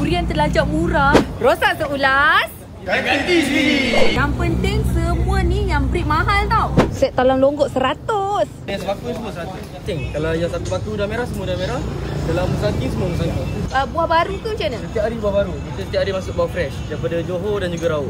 durian terlajak murah. Rosak seulas. Ganti sendiri. Yang penting semua ni yang breed mahal tau. Set talam longgok 100. Yang sebatu semua 100. Cing, kalau yang satu batu dah merah, semua dah merah. Dalam musangking semua musangking. Buah baru tu macam mana? Setiap hari buah baru. Kita setiap hari masuk buah fresh daripada Johor dan juga Raut.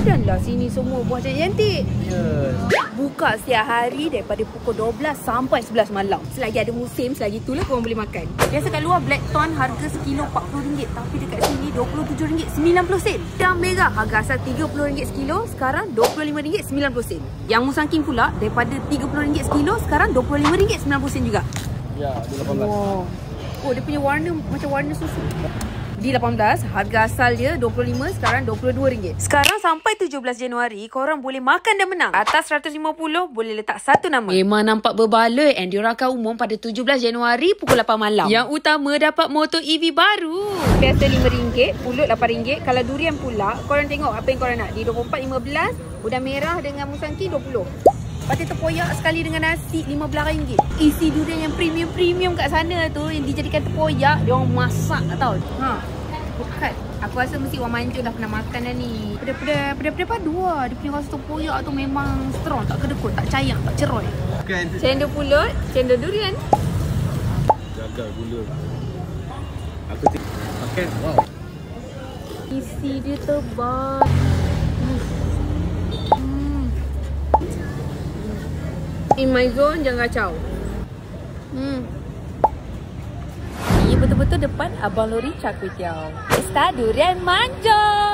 Adalah sini semua buah cantik-cantik. Yes. Buka setiap hari daripada pukul 12 sampai 11 malam. Selagi ada musim, selagi itulah korang boleh makan. Biasa kat luar Blackthorn harga sekilo RM40, tapi dekat sini RM27.90. Dan merah harga asal RM30 sekilo, sekarang RM25.90. Yang musangking pula daripada RM30 sekilo, sekarang RM25.90 juga. Ya, dia 18. Oh, dia punya warna macam warna susu. Di 18, harga asal dia RM25, sekarang RM22. Sekarang sampai 17 Januari, korang boleh makan dan menang. Atas 150, boleh letak satu nama. Memang nampak berbaloi and diorang akan umum pada 17 Januari pukul 8 malam. Yang utama dapat motor EV baru. Biasa RM5, pulut RM8. Kalau durian pula, korang tengok apa yang korang nak. Di 24, 15, udang merah dengan musangking 20. Lepas tu terpoyak sekali dengan nasi RM15. Isi durian yang premium-premium kat sana tu, yang dijadikan terpoyak, dia orang masak tau. Bukan. Aku rasa mesti orang Mancung dah pernah makan dah ni. Pedas-pedas padu lah. Dia punya rasa terpoyak tu memang strong. Tak kedekut, tak cayak, tak ceroy. Cendol pulut, cendol durian. Jaga gula. Aku makan. Wow. Isi dia tebal. In my zone, jangan kacau. Ini betul-betul depan Abang Lori Char Kway Teow. Pesta Durian Manja.